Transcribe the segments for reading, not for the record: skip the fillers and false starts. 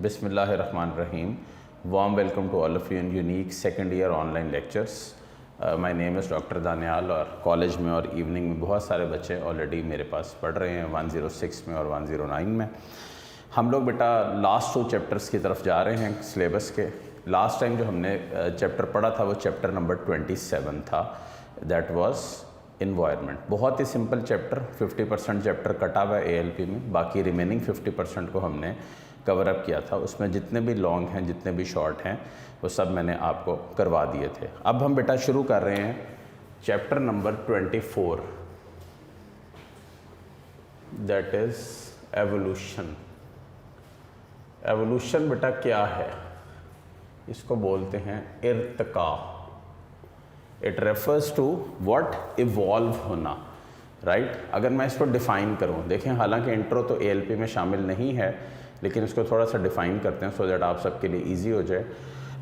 Bismillahirrahmanirrahim. Warm welcome to all of you in unique second year online lectures. My name is doctor Daniyal और college में और evening में बहुत सारे बच्चे ऑलरेडी मेरे पास पढ़ रहे हैं 106 में और 109 में। हम लोग बेटा लास्ट 2 चैप्टर्स की तरफ जा रहे हैं सिलेबस के। लास्ट टाइम जो हमने चैप्टर पढ़ा था वो चैप्टर नंबर 27 था, दैट वाज इन्वायरमेंट। बहुत ही सिंपल चैप्टर, 50% चैप्टर कटा हुआ है ALP में, बाकी रिमेनिंग 50% को हमने कवर अप किया था। उसमें जितने भी लॉन्ग हैं, जितने भी शॉर्ट हैं, वो सब मैंने आपको करवा दिए थे। अब हम बेटा शुरू कर रहे हैं chapter number 24, that is evolution. Evolution बेटा क्या है? इसको बोलते हैं इर्तिका। It refers to what? Evolve होना, राइट। अगर मैं इसको डिफ़ाइन करूं, देखें हालांकि इंट्रो तो ALP में शामिल नहीं है, लेकिन इसको थोड़ा सा डिफ़ाइन करते हैं सो दैट आप सबके लिए इजी हो जाए।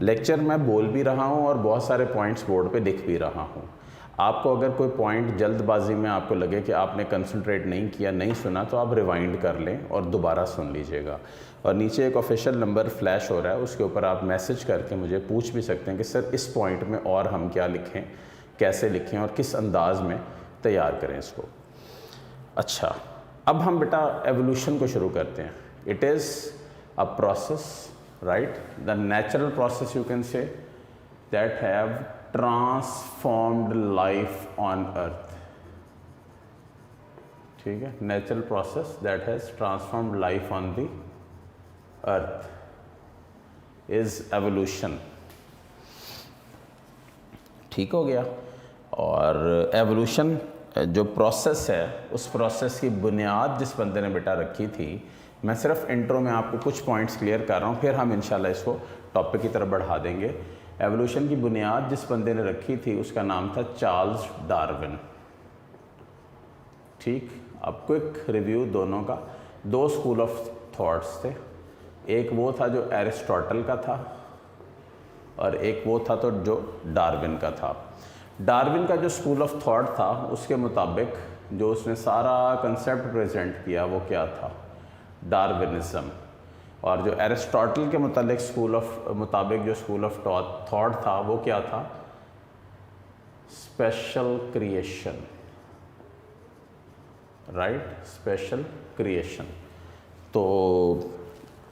लेक्चर मैं बोल भी रहा हूं और बहुत सारे पॉइंट्स बोर्ड पे लिख भी रहा हूं। आपको अगर कोई पॉइंट जल्दबाजी में आपको लगे कि आपने कंसंट्रेट नहीं किया, नहीं सुना, तो आप रिवाइंड कर लें और दोबारा सुन लीजिएगा। और नीचे एक ऑफिशियल नंबर फ्लैश हो रहा है, उसके ऊपर आप मैसेज करके मुझे पूछ भी सकते हैं कि सर इस पॉइंट में और हम क्या लिखें, कैसे लिखें और किस अंदाज में तैयार करें इसको। अच्छा, अब हम बेटा एवोल्यूशन को शुरू करते हैं। It is a process, right, the natural process you can say that have transformed life on earth. ठीक है, natural process that has transformed life on the earth is evolution. ठीक हो गया। और एवोल्यूशन जो प्रोसेस है, उस प्रोसेस की बुनियाद जिस बंदे ने बेटा रखी थी, मैं सिर्फ इंट्रो में आपको कुछ पॉइंट्स क्लियर कर रहा हूँ, फिर हम इंशाल्लाह इसको टॉपिक की तरफ बढ़ा देंगे। एवोल्यूशन की बुनियाद जिस बंदे ने रखी थी उसका नाम था चार्ल्स डार्विन। ठीक, अब क्विक रिव्यू दोनों का। 2 स्कूल ऑफ थॉट्स थे, एक वो था जो एरिस्टोटल का था और एक वो था तो जो डार्विन का था। डार्विन का जो स्कूल ऑफ थॉट था उसके मुताबिक जो उसने सारा कंसेप्ट प्रेजेंट किया वो क्या था? डार्विनिज्म। और जो एरिस्टोटल के मुताबिक जो स्कूल ऑफ थॉट था वो क्या था? Special creation, right, special creation. तो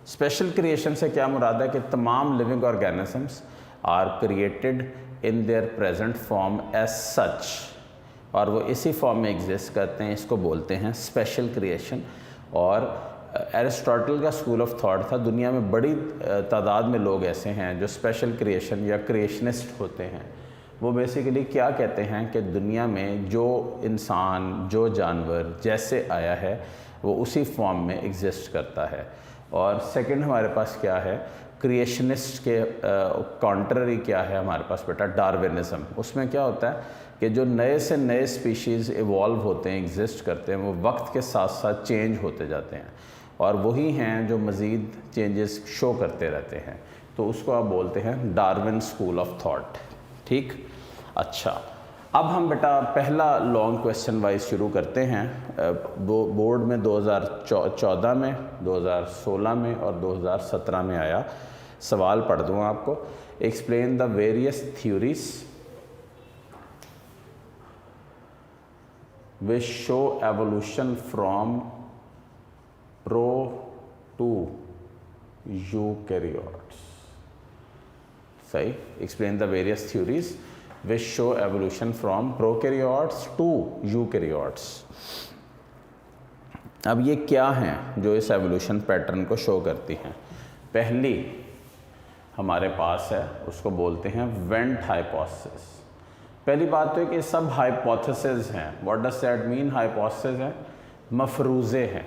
स्पेशल क्रिएशन से क्या मुराद है कि तमाम living organisms are created in their present form as such, और वो इसी फॉर्म में एग्जिस्ट करते हैं, इसको बोलते हैं स्पेशल क्रिएशन। और एरिस्टोटल का स्कूल ऑफ थॉट था दुनिया में बड़ी तादाद में लोग ऐसे हैं जो स्पेशल क्रिएशन या क्रिएशनिस्ट होते हैं। वो बेसिकली क्या कहते हैं कि दुनिया में जो इंसान, जो जानवर जैसे आया है वो उसी फॉर्म में एग्जिस्ट करता है। और सेकंड हमारे पास क्या है? क्रिएशनिस्ट के कॉन्ट्ररी क्या है हमारे पास बेटा? डार्विनिज्म। उसमें क्या होता है कि जो नए से नए स्पीशीज़ इवॉल्व होते हैं, एग्जिस्ट करते हैं, वो वक्त के साथ साथ चेंज होते जाते हैं और वही हैं जो मज़ीद चेंजेस शो करते रहते हैं। तो उसको आप बोलते हैं डार्विन स्कूल ऑफ थॉट। ठीक, अच्छा, अब हम बेटा पहला लॉन्ग क्वेश्चन वाइज शुरू करते हैं। बोर्ड में 2014 में, 2016 में और 2017 में आया। सवाल पढ़ दूँ आपको। Explain the various theories which show evolution from pro to eukaryotes. सही, explain the various theories which show evolution from prokaryotes to eukaryotes। अब ये क्या हैं जो इस एवोल्यूशन पैटर्न को शो करती हैं? पहली हमारे पास है, उसको बोलते हैं वेंट हाइपोथेसिस। पहली बात तो है कि सब हाइपोथेसिस हैं। What does that mean? Hypothesis हैं, मफरूज़े हैं,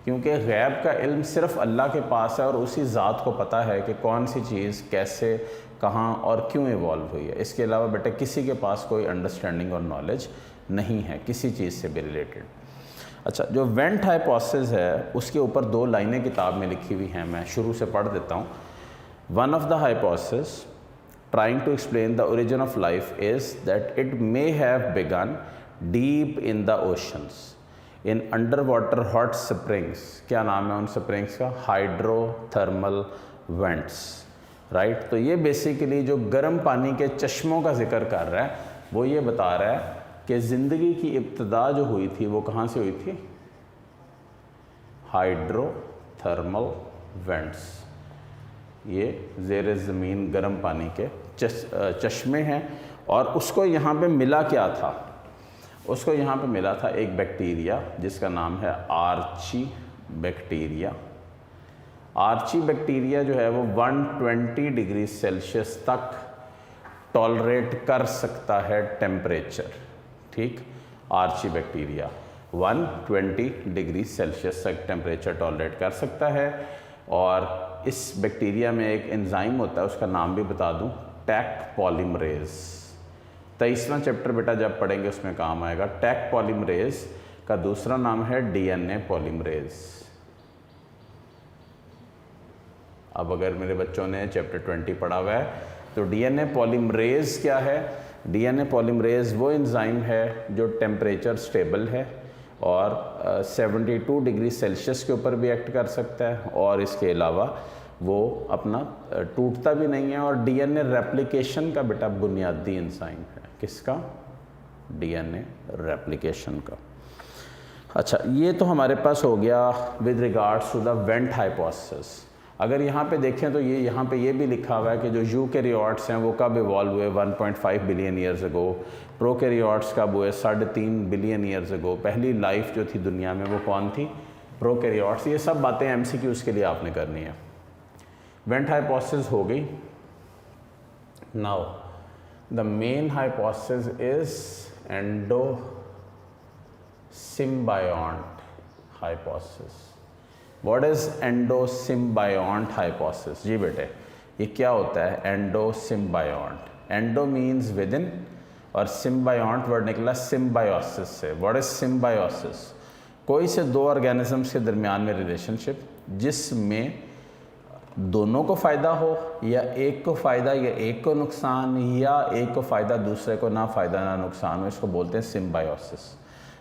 क्योंकि गैब का इल्म सिर्फ अल्लाह के पास है और उसी ज़ात को पता है कि कौन सी चीज़ कैसे, कहाँ और क्यों इवॉल्व हुई है। इसके अलावा बेटा किसी के पास कोई अंडरस्टैंडिंग और नॉलेज नहीं है किसी चीज़ से भी रिलेटेड। अच्छा, जो वेंट हाइपोथेसिस है उसके ऊपर 2 लाइनें किताब में लिखी हुई हैं, मैं शुरू से पढ़ देता हूँ। One of the hypothesis trying to explain the origin of life is that it may have begun deep in the oceans in under water hot springs. क्या नाम है उन स्प्रिंग्स का? Hydrothermal vents, right. तो ये बेसिकली जो गर्म पानी के चश्मों का जिक्र कर रहा है वो ये बता रहा है कि ज़िंदगी की इब्तदा जो हुई थी वो कहाँ से हुई थी? Hydrothermal vents. ये ज़ेर ज़मीन गर्म पानी के चश्मे हैं। और उसको यहाँ पे मिला क्या था? उसको यहाँ पे मिला था एक बैक्टीरिया जिसका नाम है आर्ची बैक्टीरिया। आर्ची बैक्टीरिया जो है वो 120 डिग्री सेल्सियस तक टॉलरेट कर सकता है टेम्परेचर, ठीक। आर्ची बैक्टीरिया 120 डिग्री सेल्सियस तक टेम्परेचर टॉलरेट कर सकता है। और इस बैक्टीरिया में एक एंजाइम होता है, उसका नाम भी बता दूं, टैक पॉलीमरेज। 23वां चैप्टर बेटा जब पढ़ेंगे उसमें काम आएगा। टैक पॉलीमरेज का दूसरा नाम है डीएनए पॉलीमरेज। अब अगर मेरे बच्चों ने चैप्टर 20 पढ़ा हुआ है तो डीएनए पॉलीमरेज क्या है? डीएनए पॉलीमरेज वो एंजाइम है जो टेम्परेचर स्टेबल है और 72 डिग्री सेल्सियस के ऊपर भी एक्ट कर सकता है, और इसके अलावा वो अपना टूटता भी नहीं है। और डीएनए रेप्लिकेशन का बेटा बुनियादी एंजाइम है। किसका? डीएनए रेप्लिकेशन का। अच्छा, ये तो हमारे पास हो गया with regards to the vent hypothesis. अगर यहाँ पे देखें तो ये यहाँ पे ये भी लिखा हुआ है कि जो यूकैरियोट्स हैं वो कब इवॉल्व हुए? 1.5 बिलियन ईयर्स अगो। प्रोकैरियोट्स कब हुए? 3.5 बिलियन ईयर्स अगो। पहली लाइफ जो थी दुनिया में वो कौन थी? प्रोकैरियोट्स। ये सब बातें एमसीक्यूज़ के लिए आपने करनी है। वेंट हाइपोथेसिस हो गई। Now the main hypothesis is endosymbiont hypothesis. What is endosymbiont hypothesis? जी बेटे, ये क्या होता है endosymbiont? Endo means within और सिम्बायोंट वर्ड निकला सिम्बायोसिस से। What is symbiosis? कोई से दो ऑर्गेनिजम्स के दरमियान में रिलेशनशिप जिसमें दोनों को फ़ायदा हो, या एक को फ़ायदा या एक को नुकसान, या एक को फ़ायदा दूसरे को ना फ़ायदा ना नुकसान हो, इसको बोलते हैं सिम्बायोसिस।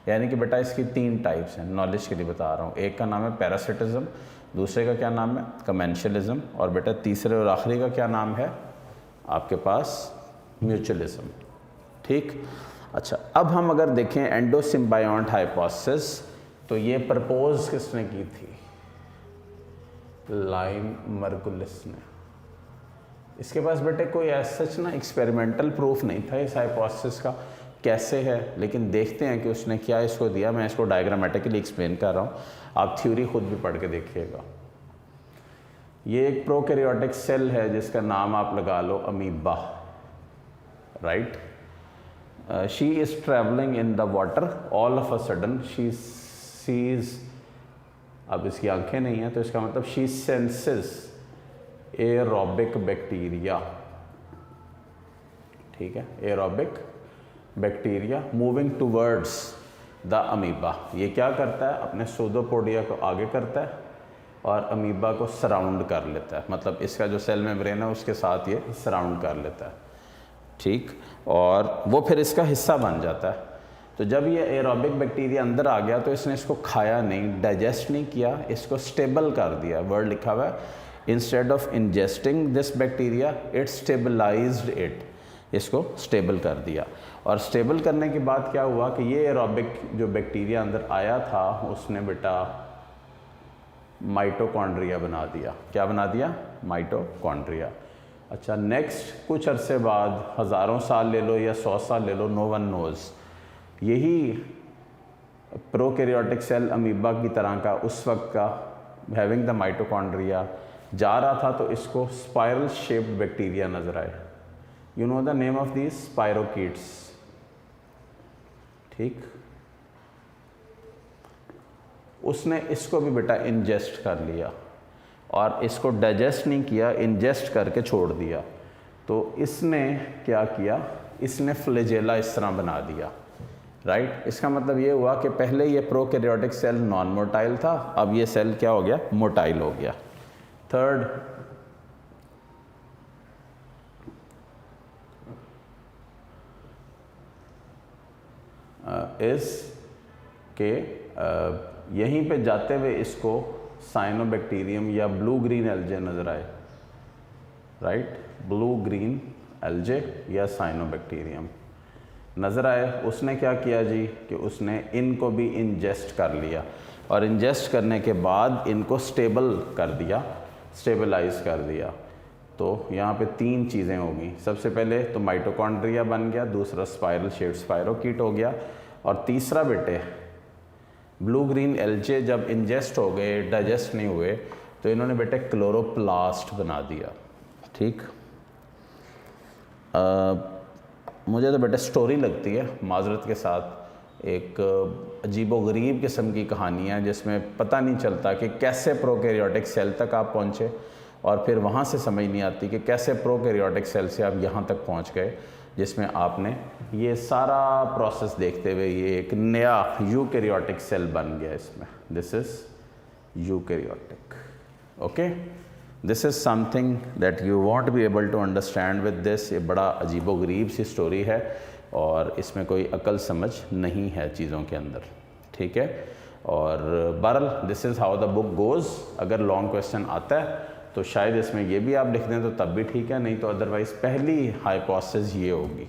यानी कि बेटा इसकी 3 टाइप्स हैं, नॉलेज के लिए बता रहा हूँ। एक का नाम है पैरासिटिज्म, दूसरे का क्या नाम है? कमेंशियलिज्म, और बेटा तीसरे और आखिरी का क्या नाम है आपके पास? म्यूचुअलिज्म, ठीक। अच्छा, अब हम अगर देखें एंडो सिम्बायोंट हाइपोथेसिस तो ये प्रपोज किसने की थी? लाइम मर्कुलिस ने। इसके पास बेटे कोई ऐसा सच ना एक्सपेरिमेंटल प्रूफ नहीं था इस हाइपोथेसिस का कैसे है, लेकिन देखते हैं कि उसने क्या इसको दिया। मैं इसको डायग्रामेटिकली एक्सप्लेन कर रहा हूँ, आप थ्योरी खुद भी पढ़ के देखिएगा। ये एक प्रोकैरियोटिक सेल है जिसका नाम आप लगा लो amoeba, right. She is travelling in the water, all of a sudden she sees, अब इसकी आंखें नहीं हैं तो इसका मतलब शी सेंसेस एरोबिक बैक्टीरिया, ठीक है, aerobic bacteria moving towards the amoeba. ये क्या करता है? अपने सूडोपोडिया को आगे करता है और अमीबा को सराउंड कर लेता है, मतलब इसका जो सेल मेम्ब्रेन है उसके साथ ये सराउंड कर लेता है, ठीक। और वो फिर इसका हिस्सा बन जाता है। तो जब ये एरोबिक बैक्टीरिया अंदर आ गया तो इसने इसको खाया नहीं, डाइजेस्ट नहीं किया, इसको स्टेबल कर दिया। वर्ड लिखा हुआ है, instead of ingesting this bacteria it stabilized it, इसको स्टेबल कर दिया। और स्टेबल करने के बाद क्या हुआ कि ये एरोबिक जो बैक्टीरिया अंदर आया था उसने बेटा माइटोकॉन्ड्रिया बना दिया। क्या बना दिया? माइटोकॉन्ड्रिया। अच्छा, नेक्स्ट कुछ अरसे बाद, हज़ारों साल ले लो या 100 साल ले लो, नो वन नोज़, यही प्रोकैरियोटिक सेल अमीबा की तरह का उस वक्त का हैविंग द माइटोकॉन्ड्रिया जा रहा था तो इसको स्पाइरल शेप्ड बैक्टीरिया नजर आए। You know the name of these? स्पाइरोकीट्स, ठीक। उसने इसको भी बेटा इंजेस्ट कर लिया और इसको डाइजेस्ट नहीं किया, इंजेस्ट करके छोड़ दिया। तो इसने क्या किया? इसने फ्लैजेला इस तरह बना दिया, राइट। इसका मतलब ये हुआ कि पहले ये प्रोकैरियोटिक सेल नॉन मोटाइल था, अब ये सेल क्या हो गया? मोटाइल हो गया। थर्ड, इस के यहीं पे जाते हुए इसको साइनोबैक्टीरियम या ब्लू ग्रीन एल्जे नजर आए, राइट, ब्लू ग्रीन एल्जे या साइनोबैक्टीरियम। नज़र आए, उसने क्या किया जी कि उसने इनको भी इंजेस्ट कर लिया और इंजेस्ट करने के बाद इनको स्टेबल कर दिया, स्टेबलाइज कर दिया। तो यहाँ पे तीन चीज़ें होगी। सबसे पहले तो माइटोकॉन्ड्रिया बन गया, दूसरा स्पाइरल शेप्ड स्पाइरोकीट हो गया, और तीसरा बेटे ब्लू ग्रीन एल्जे जब इंजेस्ट हो गए, डाइजेस्ट नहीं हुए, तो इन्होंने बेटे क्लोरोप्लास्ट बना दिया। ठीक, मुझे तो बेटे स्टोरी लगती है, माजरत के साथ, एक अजीबोगरीब किस्म की कहानी है जिसमें पता नहीं चलता कि कैसे प्रोकैरियोटिक सेल तक आप पहुँचे, और फिर वहाँ से समझ नहीं आती कि कैसे प्रोकैरियोटिक सेल से आप यहाँ तक पहुँच गए, जिसमें आपने ये सारा प्रोसेस देखते हुए ये एक नया यूकैरियोटिक सेल बन गया इसमें। This is eukaryotic. Okay, this is something that you want be able to understand with this. ये बड़ा अजीबोगरीब सी स्टोरी है और इसमें कोई अकल समझ नहीं है चीज़ों के अंदर। ठीक है, और बहरहाल this is how the book goes. अगर लॉन्ग क्वेश्चन आता है तो शायद इसमें ये भी आप लिख दें तो तब भी ठीक है, नहीं तो अदरवाइज़ पहली हाइपोथेसिस ये होगी।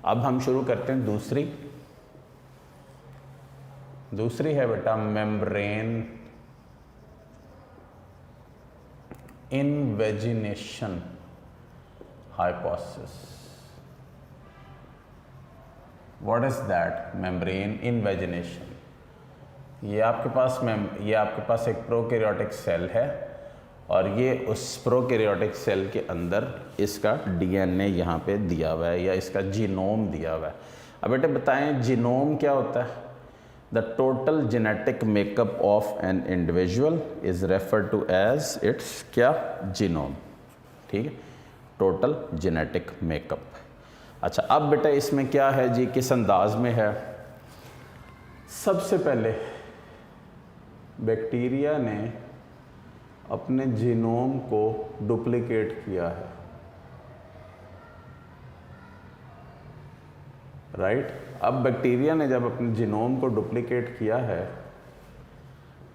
अब हम शुरू करते हैं दूसरी है बेटा membrane invagination hypothesis. What is that membrane invagination? ये आपके पास एक प्रोकैरियोटिक सेल है और ये उस प्रोकैरियोटिक सेल के अंदर इसका डीएनए यहाँ पे दिया हुआ है या इसका जीनोम दिया हुआ है। अब बेटे बताएं जीनोम क्या होता है? The total genetic makeup of an individual is referred to as it's क्या? जीनोम। ठीक है, टोटल जेनेटिक मेकअप। अच्छा, अब बेटा इसमें क्या है जी, किस अंदाज में है? सबसे पहले बैक्टीरिया ने अपने जीनोम को डुप्लीकेट किया है, राइट? अब बैक्टीरिया ने जब अपने जीनोम को डुप्लीकेट किया है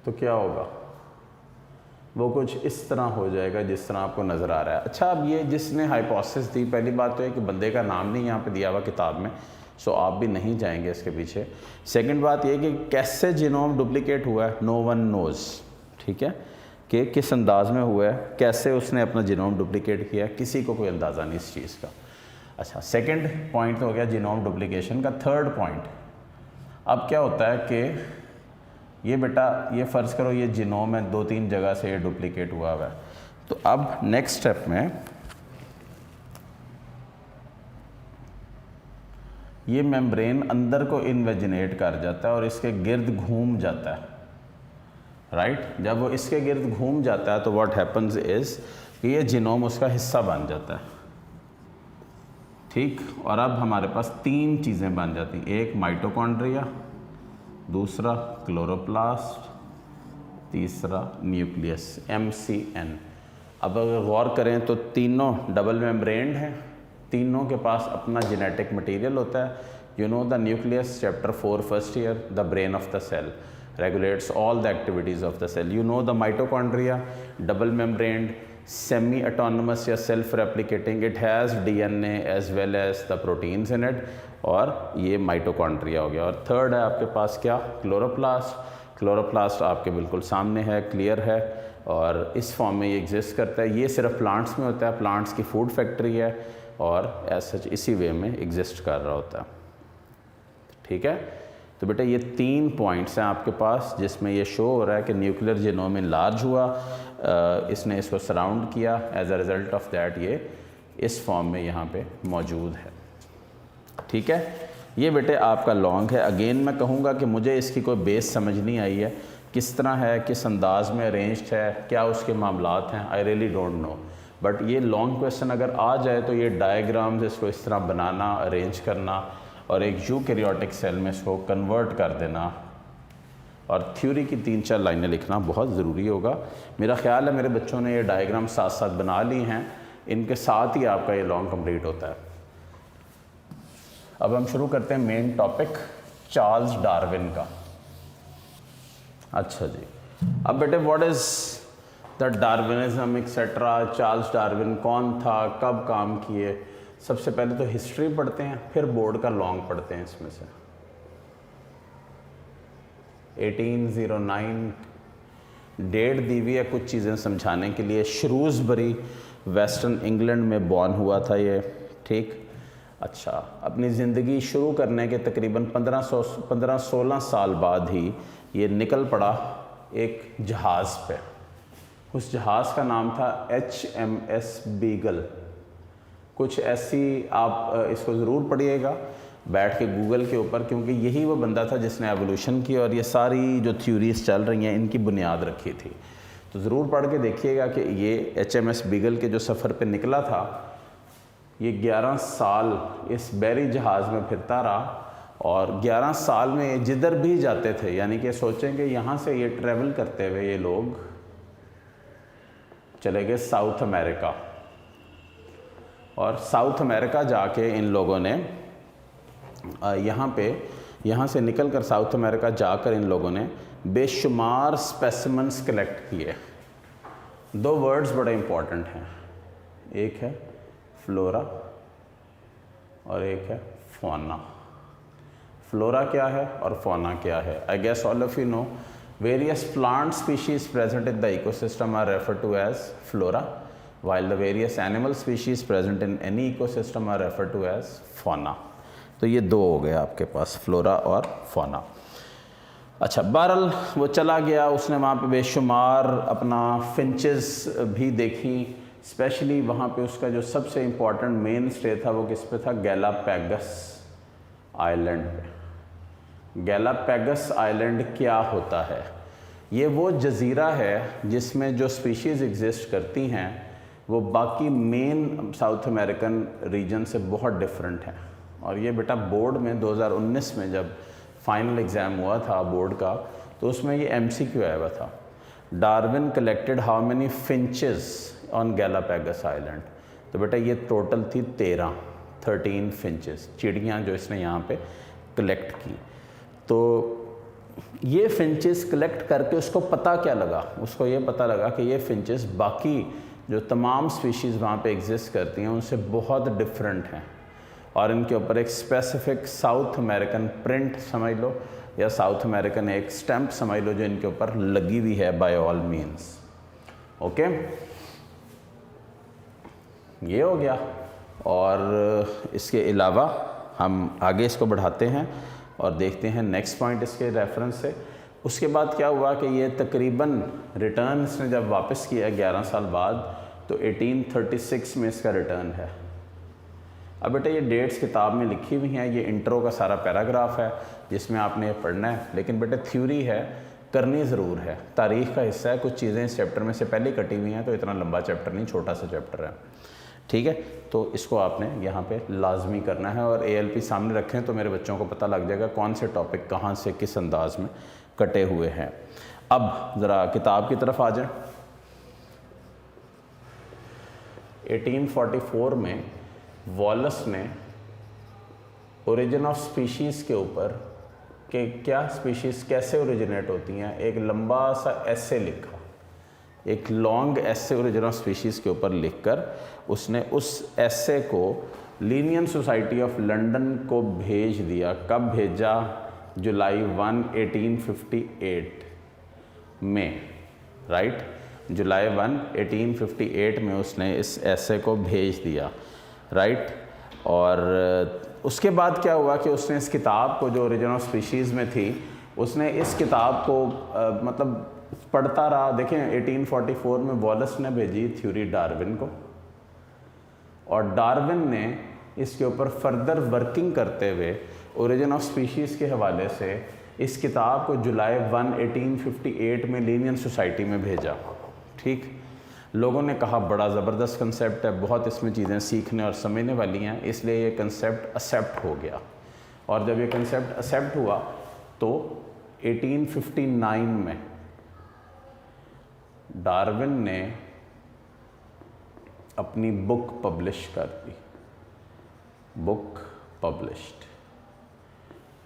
तो क्या होगा? वो कुछ इस तरह हो जाएगा जिस तरह आपको नज़र आ रहा है। अच्छा, अब ये जिसने हाइपोथेसिस दी, पहली बात तो है कि बंदे का नाम नहीं यहाँ पे दिया हुआ किताब में, सो आप भी नहीं जाएंगे इसके पीछे। सेकंड बात ये कि कैसे जीनोम डुप्लीकेट हुआ है, नो वन नोज़। ठीक है, कि किस अंदाज में हुआ है, कैसे उसने अपना जीनोम डुप्लीकेट किया, किसी को कोई अंदाज़ा नहीं इस चीज़ का। अच्छा, सेकंड पॉइंट तो हो गया जीनोम डुप्लीकेशन का। थर्ड पॉइंट, अब क्या होता है कि ये बेटा ये फ़र्ज़ करो ये जीनोम है, 2-3 जगह से ये डुप्लीकेट हुआ है, तो अब नेक्स्ट स्टेप में ये मेम्ब्रेन अंदर को इन्वेजिनेट कर जाता है और इसके गिर्द घूम जाता है, राइट? जब वो इसके गिर्द घूम जाता है तो व्हाट हैपन्स इज़ कि ये जीनोम उसका हिस्सा बन जाता है। ठीक, और अब हमारे पास 3 चीज़ें बन जाती हैं, एक माइटोकॉन्ड्रिया, दूसरा क्लोरोप्लास्ट, तीसरा न्यूक्लियस, MCN। अब अगर गौर करें तो तीनों डबल मेम्ब्रेन्ड हैं, तीनों के पास अपना जेनेटिक मटेरियल होता है। You know the nucleus, chapter 4 first year, the brain of the cell regulates all the activities of the cell. You know the mitochondria, double membraned, semi-autonomous या self-replicating, it has DNA as well as the proteins in it, और ये mitochondria हो गया। और third है आपके पास क्या? Chloroplast. Chloroplast आपके बिल्कुल सामने है, क्लियर है, और इस फॉर्म में ये एग्जिस्ट करता है। ये सिर्फ प्लांट्स में होता है, प्लांट्स की फूड फैक्ट्री है और एज सच इसी वे में एग्जिस्ट कर रहा होता है। ठीक है, तो बेटा ये 3 पॉइंट्स हैं आपके पास जिसमें ये शो हो रहा है कि न्यूक्लियर जीनोम इनलार्ज हुआ, इसने इसको सराउंड किया, as a result of that ये इस फॉर्म में यहाँ पे मौजूद है। ठीक है, ये बेटे आपका लॉन्ग है। अगेन मैं कहूँगा कि मुझे इसकी कोई बेस समझ नहीं आई है, किस तरह है, किस अंदाज में अरेंज्ड है, क्या उसके मामलात हैं, I really don't know. But ये लॉन्ग क्वेश्चन अगर आ जाए तो ये डायग्राम्स इसको इस तरह बनाना, अरेंज करना और एक यूकैरियोटिक सेल में इसको कन्वर्ट कर देना और थ्योरी की 3-4 लाइनें लिखना बहुत ज़रूरी होगा। मेरा ख्याल है मेरे बच्चों ने ये डायग्राम साथ साथ बना ली हैं, इनके साथ ही आपका ये लॉन्ग कंप्लीट होता है। अब हम शुरू करते हैं मेन टॉपिक, चार्ल्स डार्विन का। अच्छा जी, अब बेटे what is the Darwinism etcetera, Charles Darwin कौन था, कब काम किए। सबसे पहले तो हिस्ट्री पढ़ते हैं, फिर बोर्ड का लॉन्ग पढ़ते हैं। इसमें से 1809 डेट दी हुई है कुछ चीज़ें समझाने के लिए। श्रूसबरी वेस्टर्न इंग्लैंड में बॉर्न हुआ था ये, ठीक। अच्छा, अपनी ज़िंदगी शुरू करने के तकरीबन 15-16 साल बाद ही ये निकल पड़ा एक जहाज़ पे। उस जहाज़ का नाम था HMS बीगल। कुछ ऐसी, आप इसको ज़रूर पढ़िएगा बैठ के गूगल के ऊपर, क्योंकि यही वो बंदा था जिसने एवोल्यूशन की और ये सारी जो थ्योरीज चल रही हैं इनकी बुनियाद रखी थी। तो ज़रूर पढ़ के देखिएगा कि ये HMS बीगल के जो सफ़र पे निकला था, ये 11 साल इस बहरी जहाज़ में फिरता रहा और 11 साल में ये जिधर भी जाते थे, यानी कि सोचें कि यहाँ से ये ट्रैवल करते हुए ये लोग चले गए साउथ अमेरिका, और साउथ अमेरिका जाके इन लोगों ने यहाँ से निकल कर साउथ अमेरिका जाकर इन लोगों ने बेशुमार स्पेसिमेंस कलेक्ट किए। दो वर्ड्स बड़े इंपॉर्टेंट हैं, एक है फ्लोरा और एक है फौना। फ्लोरा क्या है और फौना क्या है? I guess all of you know various plant species present in the ecosystem are referred to as flora, while the various animal species present in any ecosystem are referred to as fauna। तो ये दो हो गए आपके पास, flora और fauna. अच्छा, बहरहाल वो चला गया, उसने वहाँ पे बेशुमार अपना फिंचेस भी देखी। स्पेशली वहाँ पे उसका जो सबसे इम्पॉर्टेंट मेन स्टे था वो किस पे था? गैलापैगस आइलैंड पे। गैलापैगस आइलैंड क्या होता है? ये वो जज़ीरा है जिसमें जो स्पीशीज़ एग्जिस्ट करती हैं वो बाकी मेन साउथ अमेरिकन रीजन से बहुत डिफरेंट है। और ये बेटा बोर्ड में 2019 में जब फाइनल एग्ज़ाम हुआ था बोर्ड का, तो उसमें ये MCQ आया हुआ था। Darwin collected how many finches on Galapagos island? तो बेटा ये टोटल थी 13 फिंचेस, चिड़ियाँ जो इसने यहाँ पे कलेक्ट की। तो ये फिंचेस कलेक्ट करके उसको पता क्या लगा? उसको ये पता लगा कि ये फिंचेस बाकी जो तमाम स्पीशीज़ वहाँ पे एग्जिस्ट करती हैं उनसे बहुत डिफरेंट हैं, और इनके ऊपर एक स्पेसिफिक साउथ अमेरिकन प्रिंट समझ लो या साउथ अमेरिकन एक स्टैम्प समझ लो जो इनके ऊपर लगी हुई है बाय ऑल मीन्स। ओके, ये हो गया। और इसके अलावा हम आगे इसको बढ़ाते हैं और देखते हैं नेक्स्ट पॉइंट इसके रेफरेंस से। उसके बाद क्या हुआ कि ये तकरीबन रिटर्न इसने जब वापस किया 11 साल बाद, तो 1836 में इसका रिटर्न है। अब बेटा ये डेट्स किताब में लिखी हुई हैं, ये इंट्रो का सारा पैराग्राफ है जिसमें आपने ये पढ़ना है, लेकिन बेटा थ्योरी है, करनी ज़रूर है, तारीख़ का हिस्सा है। कुछ चीज़ें इस चैप्टर में से पहले कटी हुई हैं, तो इतना लंबा चैप्टर नहीं, छोटा सा चैप्टर है, ठीक है। तो इसको आपने यहाँ पे लाजमी करना है और ALP सामने रखें तो मेरे बच्चों को पता लग जाएगा कौन से टॉपिक कहाँ से किस अंदाज में कटे हुए हैं। अब ज़रा किताब की तरफ आ जाएं। 1844 में वॉलस ने ओरिजिन ऑफ स्पीशीज़ के ऊपर कि क्या स्पीशीज़ कैसे ओरिजिनेट होती हैं एक लंबा सा एसे लिखा, एक long essay origin of species के ऊपर लिखकर उसने उस एसे को लीनियन सोसाइटी ऑफ लंदन को भेज दिया। कब भेजा? जुलाई 1, 1858 में, राइट। जुलाई 1, 1858 में उसने इस एसे को भेज दिया, राइट। और उसके बाद क्या हुआ कि उसने इस किताब को जो ओरिजिन ऑफ स्पीशीज़ में थी, उसने इस किताब को मतलब पढ़ता रहा। देखें 1844 में वॉलस ने भेजी थ्योरी डार्विन को, और डार्विन ने इसके ऊपर फर्दर वर्किंग करते हुए ओरिजिन ऑफ स्पीशीज़ के हवाले से इस किताब को जुलाई 1, 1858 में लीनियन सोसाइटी में भेजा, ठीक। लोगों ने कहा बड़ा ज़बरदस्त कंसेप्ट है, बहुत इसमें चीज़ें सीखने और समझने वाली हैं, इसलिए ये कंसेप्ट एक्सेप्ट हो गया। और जब ये कंसेप्ट एक्सेप्ट हुआ तो 1859 में डार्विन ने अपनी बुक पब्लिश कर दी, बुक पब्लिश्ड।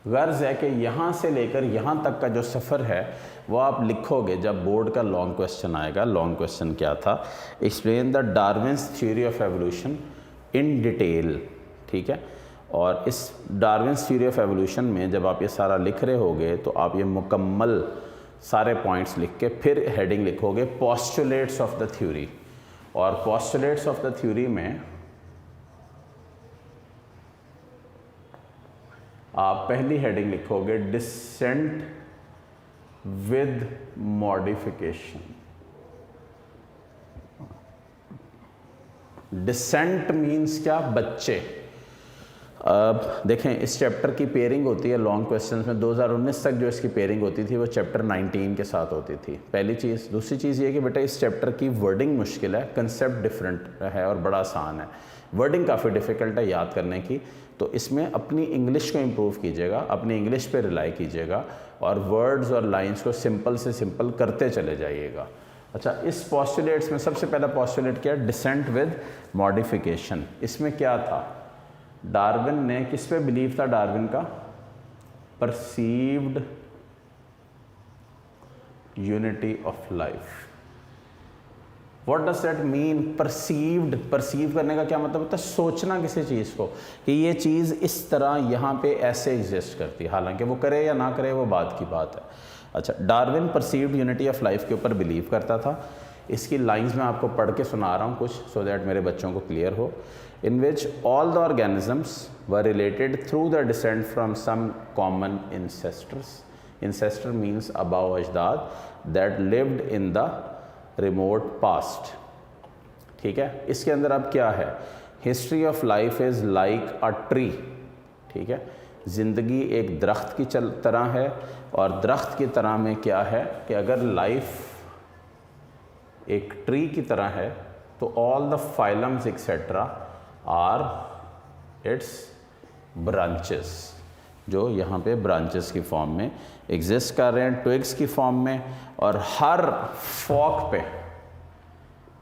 गर्ज है कि यहाँ से लेकर यहाँ तक का जो सफ़र है वो आप लिखोगे जब बोर्ड का लॉन्ग क्वेश्चन आएगा। लॉन्ग क्वेश्चन क्या था? Explain the Darwin's theory of evolution in detail, ठीक है। और इस डार्विन्स थ्योरी ऑफ एवोल्यूशन में जब आप ये सारा लिख रहे होगे तो आप ये मुकम्मल सारे पॉइंट्स लिख के फिर हेडिंग लिखोगे पोस्टुलेट्स ऑफ द थ्योरी। और पोस्टुलेट्स ऑफ द थ्योरी में आप पहली हेडिंग लिखोगे descent with modification. Descent means what? बच्चे। अब देखें इस चैप्टर की पेयरिंग होती है लॉन्ग क्वेश्चंस में 2019 तक जो इसकी पेयरिंग होती थी वो चैप्टर 19 के साथ होती थी, पहली चीज़। दूसरी चीज़ ये कि बेटा इस चैप्टर की वर्डिंग मुश्किल है, कंसेप्ट डिफरेंट है और बड़ा आसान है। वर्डिंग काफ़ी डिफ़िकल्ट है याद करने की, तो इसमें अपनी इंग्लिश को इम्प्रूव कीजिएगा, अपनी इंग्लिश पे रिलाई कीजिएगा और वर्ड्स और लाइंस को सिंपल से सिंपल करते चले जाइएगा। अच्छा, इस पोस्टुलेट्स में सबसे पहला पोस्टुलेट क्या है? Descent with modification. इसमें क्या था? डार्विन ने किस पे बिलीव था? डार्विन का perceived unity of life. What does that mean? Perceived. Perceive करने का क्या मतलब होता है? सोचना किसी चीज़ को कि ये चीज़ इस तरह यहाँ पे ऐसे एग्जिस्ट करती है, हालांकि वो करे या ना करे वो बात की बात है। अच्छा, Darwin perceived unity of life के ऊपर बिलीव करता था। इसकी लाइंस मैं आपको पढ़ के सुना रहा हूँ कुछ, सो दैट मेरे बच्चों को क्लियर हो। in which all the organisms were related through the descent from some common ancestors. Ancestor means above ajdad that lived in the remote past. ठीक है, इसके अंदर अब क्या है? History of life is like a tree. ठीक है, ज़िंदगी एक दरख्त की तरह है और दरख्त की तरह में क्या है कि अगर लाइफ एक ट्री की तरह है तो all the phylums etcetera are its branches, जो यहाँ पे ब्रांचेस की फॉर्म में एग्जिस्ट कर रहे हैं, ट्विग्स की फॉर्म में। और हर फॉक पे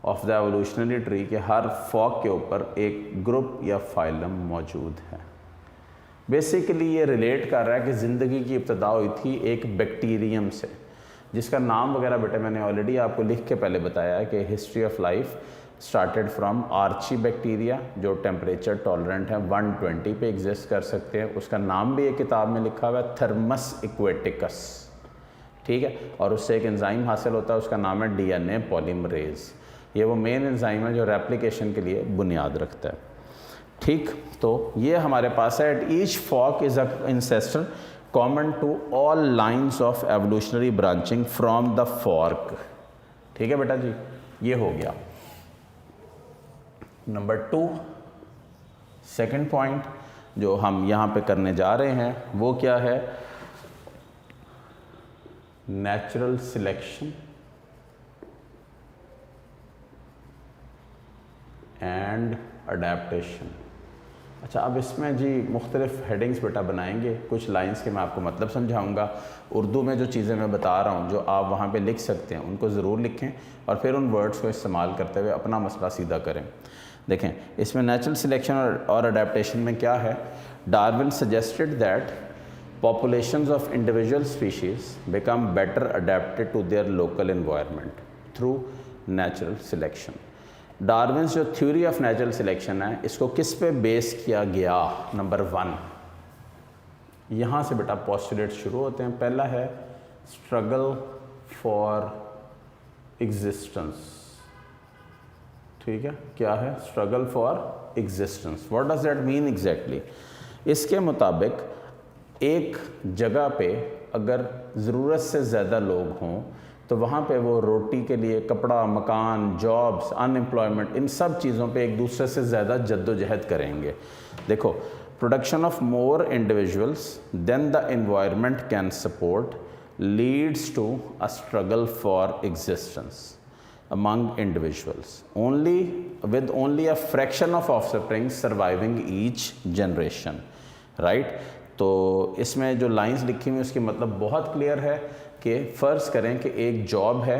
ऑफ द एवोल्यूशनरी ट्री के हर फॉक के ऊपर एक ग्रुप या फाइलम मौजूद है। बेसिकली ये रिलेट कर रहा है कि ज़िंदगी की इब्तदा हुई थी एक बैक्टीरियम से, जिसका नाम वगैरह बेटे मैंने ऑलरेडी आपको लिख के पहले बताया है कि history of life started from archaebacteria, जो टेम्परेचर टॉलरेंट है 120 पे एग्जिस्ट कर सकते हैं। उसका नाम भी एक किताब में लिखा हुआ है, थर्मस इक्वेटिकस। ठीक है, और उससे एक एंजाइम हासिल होता है, उसका नाम है डीएनए पॉलीमरेज। ये वो मेन एंजाइम है जो रेप्लिकेशन के लिए बुनियाद रखता है। ठीक, तो ये हमारे पास है at each fork is a ancestor common to all lines of evolutionary branching from the fork. ठीक है बेटा जी, ये हो गया नंबर 2। सेकंड पॉइंट जो हम यहाँ पे करने जा रहे हैं वो क्या है? Natural selection and adaptation. अच्छा, अब इसमें जी मुख्तलिफ हेडिंग्स बेटा बनाएंगे, कुछ लाइंस के मैं आपको मतलब समझाऊंगा। उर्दू में जो चीज़ें मैं बता रहा हूँ जो आप वहाँ पे लिख सकते हैं उनको ज़रूर लिखें और फिर उन वर्ड्स को इस्तेमाल करते हुए अपना मसला सीधा करें। देखें, इसमें नेचुरल सिलेक्शन और अडेप्टेशन में क्या है? Darwin suggested that populations of individual species become better adapted to their local environment through natural selection. Darwin's जो थ्योरी ऑफ नेचुरल सिलेक्शन है इसको किस पे बेस किया गया? नंबर 1, यहाँ से बेटा पोस्टुलेट शुरू होते हैं। पहला है स्ट्रगल फॉर एग्जिस्टेंस। ठीक है, क्या है? Struggle for existence. What does that mean exactly? इसके मुताबिक एक जगह पे अगर ज़रूरत से ज़्यादा लोग हों तो वहाँ पे वो रोटी के लिए, कपड़ा, मकान, जॉब्स, अनएम्प्लॉयमेंट, इन सब चीज़ों पे एक दूसरे से ज़्यादा जद्दोजहद करेंगे। देखो, production of more individuals than the environment can support leads to a struggle for existence among individuals with only a fraction of offspring surviving each generation, right? तो इसमें जो लाइंस लिखी हुई उसकी मतलब बहुत क्लियर है कि फ़र्ज़ करें कि एक जॉब है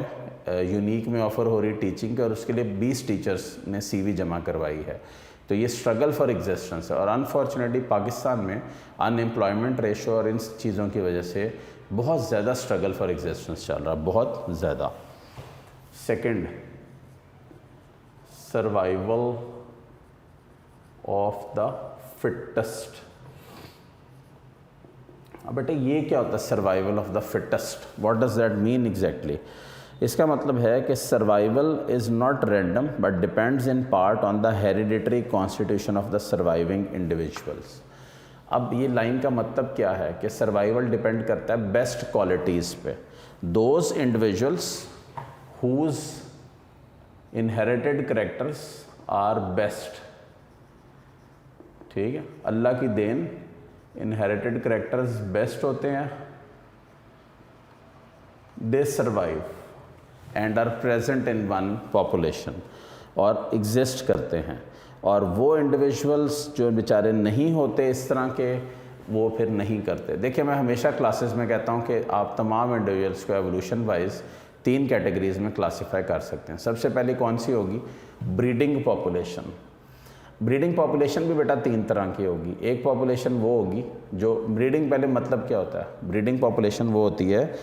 यूनिक में ऑफ़र हो रही टीचिंग की और उसके लिए 20 टीचर्स ने CV जमा करवाई है। तो ये स्ट्रगल फॉर एग्जिस्टेंस है। और अनफॉर्चुनेटली पाकिस्तान में अनएम्प्लॉयमेंट रेशो और इन चीज़ों की वजह से बहुत ज़्यादा स्ट्रगल फॉर एग्जिस्टेंस चल रहा है, बहुत ज़्यादा। Second, survival of the fittest. अब बेटे ये क्या होता है survival of the fittest, what does that mean exactly? इसका मतलब है कि survival is not random but depends in part on the hereditary constitution of the surviving individuals. अब ये लाइन का मतलब क्या है कि सर्वाइवल डिपेंड करता है बेस्ट क्वालिटीज़ पे। Those individuals whose inherited characters are best, ठीक है, अल्लाह की देन, इनहेरिटेड करेक्टर्स बेस्ट होते हैं, they survive and are present in one population, और एग्जिस्ट करते हैं। और वो इंडिविजुअल्स जो बेचारे नहीं होते इस तरह के, वो फिर नहीं करते। देखिए मैं हमेशा क्लासेस में कहता हूँ कि आप तमाम इंडिविजुअल्स को एवोल्यूशन वाइज 3 कैटेगरीज में क्लासीफाई कर सकते हैं। सबसे पहली कौन सी होगी? Breeding population. ब्रीडिंग पॉपुलेशन भी बेटा 3 तरह की होगी। एक पॉपुलेशन वो होगी जो ब्रीडिंग, पहले मतलब क्या होता है? ब्रीडिंग पॉपुलेशन वो होती है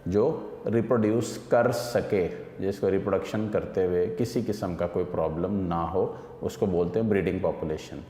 जो रिप्रोड्यूस कर सके, जिसको रिप्रोडक्शन करते हुए किसी किस्म का कोई प्रॉब्लम ना हो, उसको बोलते हैं ब्रीडिंग पॉपुलेशन,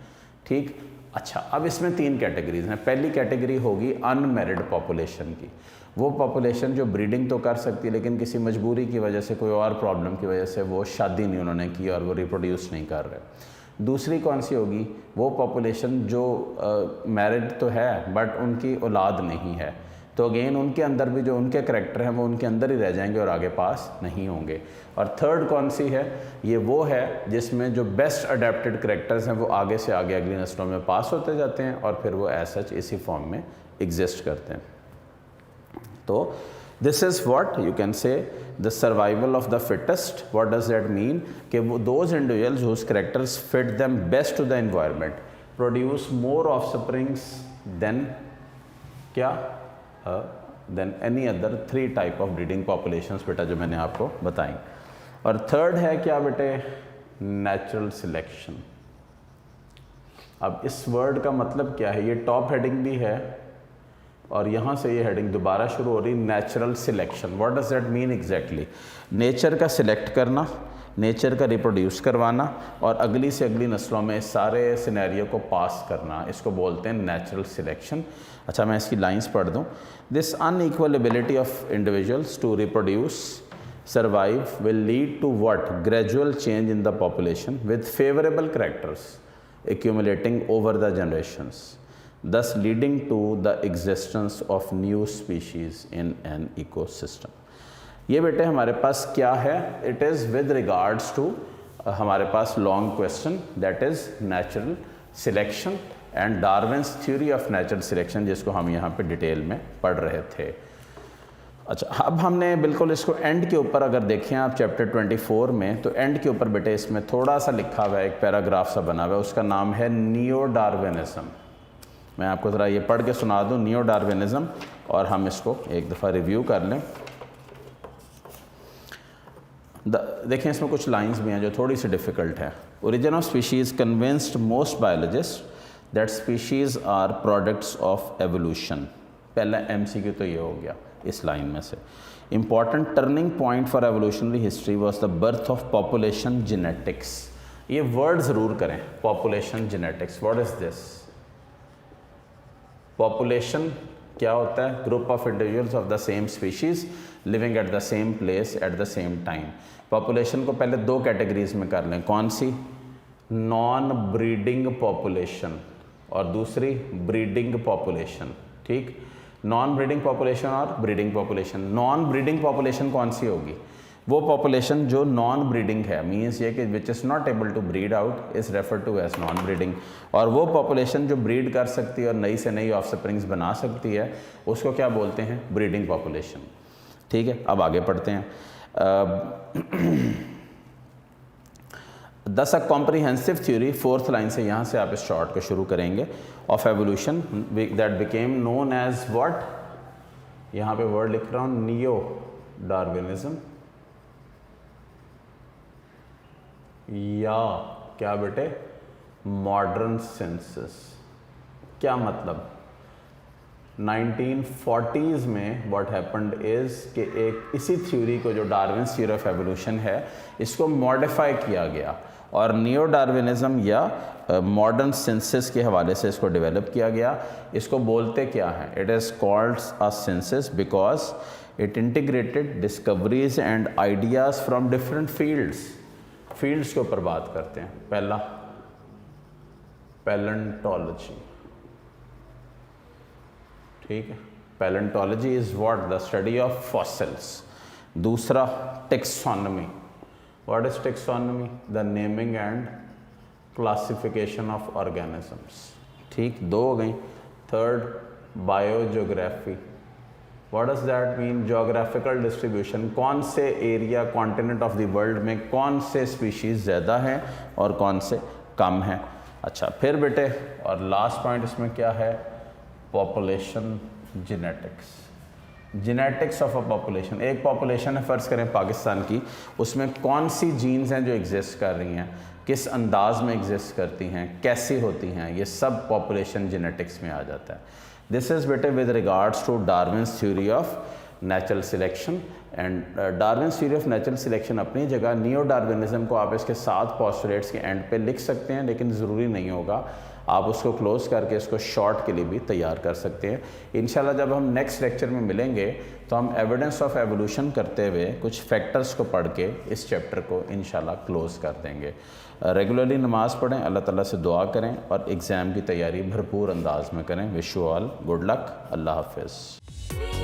ठीक। अच्छा, अब इसमें 3 कैटेगरीज हैं। पहली कैटेगरी होगी अनमैरिड पॉपुलेशन की, वो पॉपुलेशन जो ब्रीडिंग तो कर सकती है लेकिन किसी मजबूरी की वजह से, कोई और प्रॉब्लम की वजह से वो शादी नहीं उन्होंने की और वो रिप्रोड्यूस नहीं कर रहे। दूसरी कौन सी होगी? वो पॉपुलेशन जो मैरिड तो है बट उनकी औलाद नहीं है, तो अगेन उनके अंदर भी जो उनके करैक्टर हैं वो उनके अंदर ही रह जाएंगे और आगे पास नहीं होंगे। और थर्ड कौन सी है? ये वो है जिसमें जो बेस्ट अडेप्टेड करैक्टर्स हैं वो आगे से आगे अगली नस्लों में पास होते जाते हैं और फिर वो एज सच इसी फॉर्म में एग्जिस्ट करते हैं। तो this is what you can say the survival of the fittest. What does that mean? कि वो those individuals whose characters fit them best to the environment produce more offsprings then क्या then any other 3 type of breeding populations बेटा जो मैंने आपको बताई। और third है क्या बेटे? Natural selection. अब इस वर्ड का मतलब क्या है? ये टॉप हेडिंग भी है और यहाँ से ये हेडिंग दोबारा शुरू हो रही, natural selection. What does that mean exactly? Nature का सिलेक्ट करना, नेचर का रिप्रोड्यूस करवाना और अगली से अगली नस्लों में सारे सिनेरियो को पास करना, इसको बोलते हैं नेचुरल सिलेक्शन। अच्छा, मैं इसकी लाइंस पढ़ दूँ। This unequal ability of individuals to reproduce survive will lead to what? Gradual change in the population with favourable characters accumulating over the generations, thus leading to the existence of new species in an ecosystem. ये बेटे हमारे पास क्या है? It is with regards to हमारे पास long question that is natural selection and Darwin's theory of natural selection, जिसको हम यहाँ पे डिटेल में पढ़ रहे थे। अच्छा, अब हमने बिल्कुल इसको एंड के ऊपर अगर देखें आप चैप्टर 24 में, तो एंड के ऊपर बेटे इसमें थोड़ा सा लिखा हुआ है, एक पैराग्राफ सा बना हुआ है, उसका नाम है नियो डार्विनिज्म। मैं आपको ज़रा ये पढ़ के सुना दूँ, नियो डार्विनिज्म, और हम इसको एक दफ़ा रिव्यू कर लें। देखें इसमें कुछ लाइंस भी हैं जो थोड़ी सी डिफ़िकल्ट है। Origin of species convinced most biologist that species are products of evolution. पहला MCQ तो ये हो गया इस लाइन में से। Important turning point for evolutionary history was the birth of population genetics. ये वर्ड ज़रूर करें, population genetics. What is this? Population क्या होता है? Group of individuals of the same species living at the same place at the same time. Population को पहले 2 categories में कर लें। कौन सी? नॉन ब्रीडिंग पॉपुलेशन और दूसरी ब्रीडिंग पॉपुलेशन, ठीक। नॉन ब्रीडिंग पॉपुलेशन और breeding population. Non breeding population कौन सी होगी? वो पॉपुलेशन जो नॉन ब्रीडिंग है, मीन्स ये कि which is not able to breed out is refer to as non breeding. और वो पॉपुलेशन जो ब्रीड कर सकती है और नई से नई ऑफस्प्रिंग्स बना सकती है, उसको क्या बोलते हैं? ब्रीडिंग पॉपुलेशन, ठीक है। अब आगे पढ़ते हैं। दस अ कॉम्प्रीहेंसिव थ्योरी, 4th लाइन से यहाँ से आप इस शॉर्ट को शुरू करेंगे, of evolution that became known as what? यहाँ पे वर्ड लिख रहा हूँ, नियो डार्विनिज्म, या क्या बेटे? Modern census. क्या मतलब? 1940s में व्हाट हैपेंड इज़ कि एक इसी थ्योरी को, जो डार्विन थ्योरी ऑफ एवोल्यूशन है, इसको मॉडिफाई किया गया और नियो डार्विनिज्म या मॉडर्न सेंसस के हवाले से इसको डेवलप किया गया। इसको बोलते क्या हैं? It is called a census because it integrated discoveries and ideas from different fields के ऊपर बात करते हैं। पहला पैलेंटोलॉजी, ठीक है, palaeontology is what? The study of fossils. दूसरा taxonomy, what is taxonomy? The naming and classification of organisms, ठीक, 2 हो गई। Third biogeography, what does that mean? Geographical distribution, कौन से area continent of the world में कौन से स्पीशीज़ ज़्यादा हैं और कौन से कम हैं। अच्छा, फिर बेटे और लास्ट पॉइंट इसमें क्या है? Population genetics, genetics of a population. एक पॉपुलेशन है फ़र्ज़ करें पाकिस्तान की, उसमें कौन सी जीन्स हैं जो एग्जिस्ट कर रही हैं, किस अंदाज में एग्जिस्ट करती हैं, कैसी होती हैं, ये सब पॉपुलेशन जेनेटिक्स में आ जाता है। दिस इज़ बेटे with regards to Darwin's theory of natural selection. And Darwin's theory of natural selection अपनी जगह, नियो डार्विनिज्म को आप इसके 7 पोस्टुलेट्स के एंड पे लिख सकते हैं, लेकिन ज़रूरी नहीं होगा, आप उसको क्लोज करके इसको शॉर्ट के लिए भी तैयार कर सकते हैं। इंशाल्लाह जब हम नेक्स्ट लेक्चर में मिलेंगे तो हम एविडेंस ऑफ एवोल्यूशन करते हुए कुछ फैक्टर्स को पढ़ के इस चैप्टर को इंशाल्लाह क्लोज कर देंगे। रेगुलरली नमाज़ पढ़ें, अल्लाह ताला से दुआ करें और एग्ज़ाम की तैयारी भरपूर अंदाज में करें। Wish you all good luck. अल्लाह हाफ़िज़।